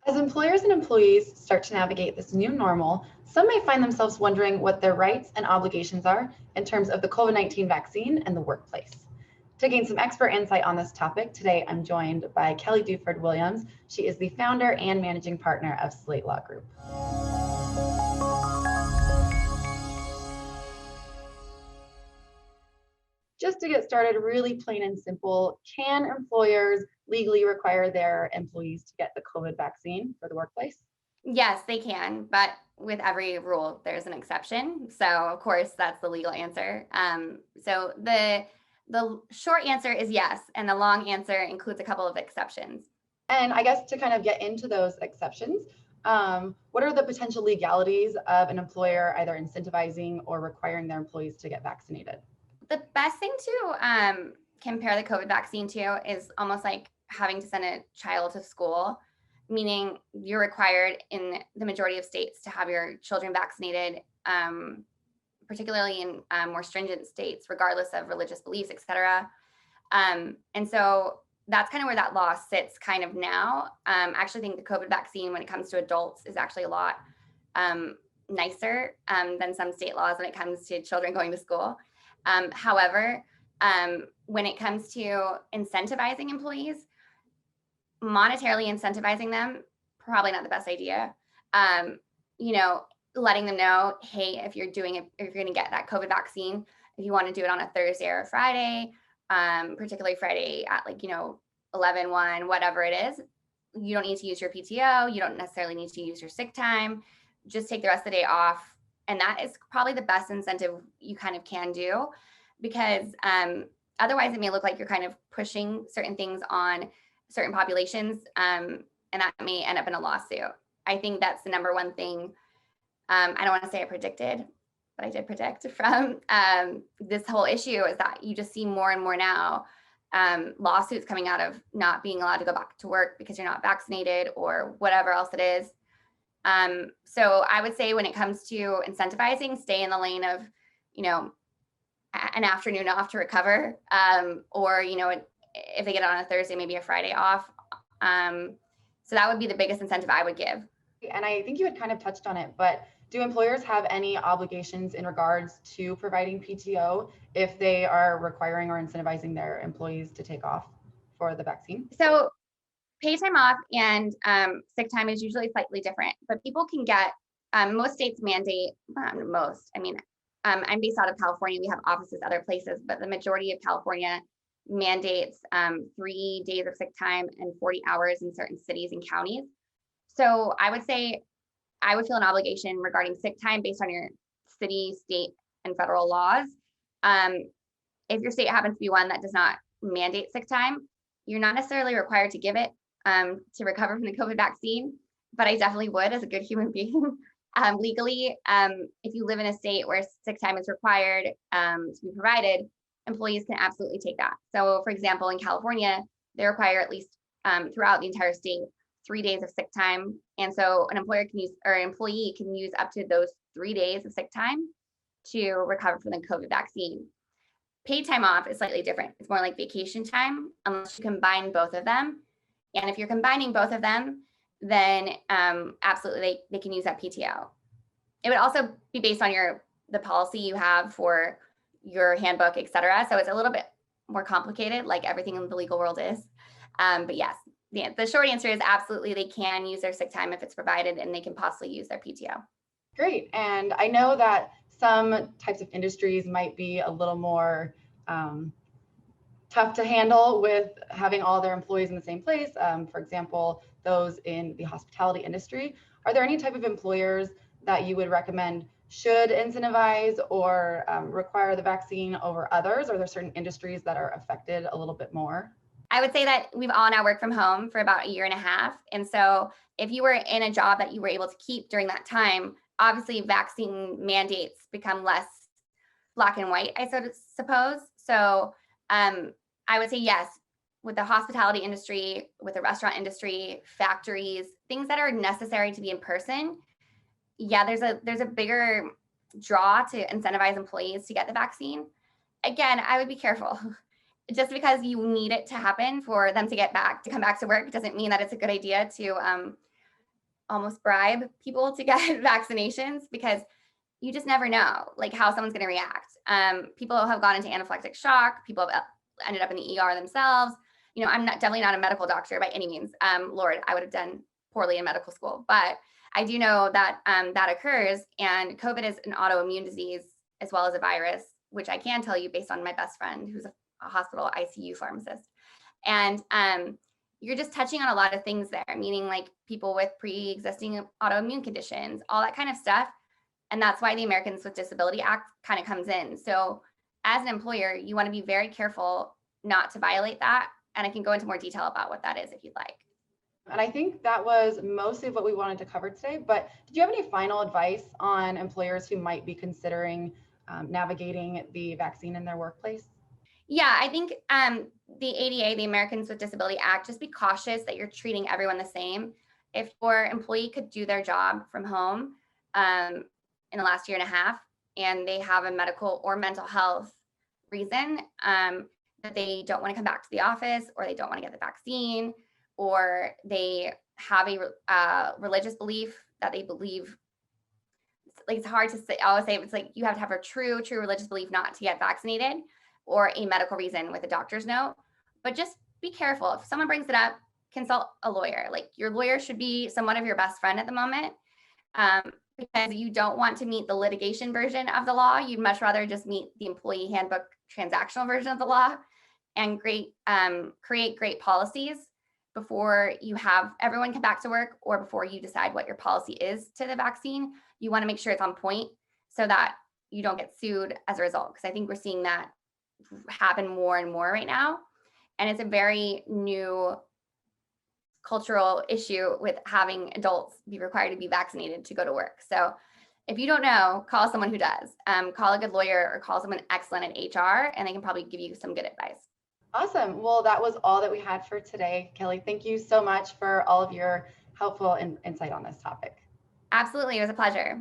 As employers and employees start to navigate this new normal, some may find themselves wondering what their rights and obligations are in terms of the COVID-19 vaccine and the workplace. To gain some expert insight on this topic, today I'm joined by Kelly DuFord Williams. She is the founder and managing partner of Slate Law Group. Just to get started, really plain and simple, can employers legally require their employees to get the COVID vaccine for the workplace? Yes, they can, but with every rule, there's an exception. So, of course, that's the legal answer. So the short answer is yes, and the long answer includes a couple of exceptions. And I guess to kind of get into those exceptions, what are the potential legalities of an employer either incentivizing or requiring their employees to get vaccinated? The best thing to compare the COVID vaccine to is almost like having to send a child to school, meaning you're required in the majority of states to have your children vaccinated, particularly in more stringent states, regardless of religious beliefs, et cetera. And so that's kind of where that law sits kind of now. I actually think the COVID vaccine, when it comes to adults, is actually a lot nicer than some state laws when it comes to children going to school. However, when it comes to incentivizing employees, monetarily incentivizing them, probably not the best idea. Letting them know, hey, if you're going to get that COVID vaccine, if you want to do it on a Thursday or a Friday, particularly Friday at 11, 1, whatever it is, you don't need to use your PTO. You don't necessarily need to use your sick time. Just take the rest of the day off. And that is probably the best incentive you kind of can do, because otherwise it may look like you're kind of pushing certain things on certain populations, and that may end up in a lawsuit. I think that's the number one thing. I don't want to say I predicted, but I did predict from this whole issue is that you just see more and more now lawsuits coming out of not being allowed to go back to work because you're not vaccinated or whatever else it is. So I would say when it comes to incentivizing, stay in the lane of, an afternoon off to recover, or, if they get it on a Thursday, maybe a Friday off. So that would be the biggest incentive I would give. And I think you had kind of touched on it, but do employers have any obligations in regards to providing PTO if they are requiring or incentivizing their employees to take off for the vaccine? So paid time off and sick time is usually slightly different, but people can get, most states mandate, not most, I'm based out of California. We have offices other places, but the majority of California mandates 3 days of sick time and 40 hours in certain cities and counties. So I would say I would feel an obligation regarding sick time based on your city, state, and federal laws. If your state happens to be one that does not mandate sick time, you're not necessarily required to give it to recover from the COVID vaccine, but I definitely would as a good human being. Legally, if you live in a state where sick time is required to be provided, employees can absolutely take that. So for example, in California, they require at least throughout the entire state 3 days of sick time. And so an employer can use, or an employee can use up to those 3 days of sick time to recover from the COVID vaccine. Paid time off is slightly different. It's more like vacation time unless you combine both of them. And if you're combining both of them, then absolutely they can use that PTO. It would also be based on the policy you have for your handbook, et cetera. So it's a little bit more complicated, like everything in the legal world is. But yes, the short answer is absolutely they can use their sick time if it's provided, and they can possibly use their PTO. Great. And I know that some types of industries might be a little more tough to handle with having all their employees in the same place. For example, those in the hospitality industry. Are there any type of employers that you would recommend should incentivize or require the vaccine over others? Are there certain industries that are affected a little bit more? I would say that we've all now worked from home for about 1.5 years. And so if you were in a job that you were able to keep during that time, obviously vaccine mandates become less black and white, I suppose. So I would say yes, with the hospitality industry, with the restaurant industry, factories, things that are necessary to be in person. Yeah, there's a bigger draw to incentivize employees to get the vaccine. Again, I would be careful. Just because you need it to happen for them to come back to work doesn't mean that it's a good idea to almost bribe people to get vaccinations, because you just never know like how someone's going to react. People have gone into anaphylactic shock. People have ended up in the ER themselves. I'm definitely not a medical doctor by any means. Lord, I would have done poorly in medical school, but I do know that that occurs, and COVID is an autoimmune disease as well as a virus, which I can tell you based on my best friend who's a hospital ICU pharmacist. And you're just touching on a lot of things there, meaning like people with pre-existing autoimmune conditions, all that kind of stuff. And that's why the Americans with Disability Act kind of comes in. So as an employer, you want to be very careful not to violate that. And I can go into more detail about what that is if you'd like. And I think that was mostly what we wanted to cover today, but did you have any final advice on employers who might be considering navigating the vaccine in their workplace? Yeah, I think the ADA, the Americans with Disability Act, just be cautious that you're treating everyone the same. If your employee could do their job from home in the last year and a half, and they have a medical or mental health reason that they don't want to come back to the office, or they don't want to get the vaccine, or they have a religious belief that they believe, like it's hard to say. I always say it's like you have to have a true religious belief not to get vaccinated, or a medical reason with a doctor's note. But just be careful. If someone brings it up, consult a lawyer. Like your lawyer should be somewhat of your best friend at the moment, because you don't want to meet the litigation version of the law. You'd much rather just meet the employee handbook transactional version of the law and create great policies before you have everyone come back to work, or before you decide what your policy is to the vaccine. You want to make sure it's on point so that you don't get sued as a result. Because I think we're seeing that happen more and more right now. And it's a very new cultural issue with having adults be required to be vaccinated to go to work. So if you don't know, call someone who does. Call a good lawyer or call someone excellent at HR, and they can probably give you some good advice. Awesome. Well, that was all that we had for today. Kelly, thank you so much for all of your helpful insight on this topic. Absolutely. It was a pleasure.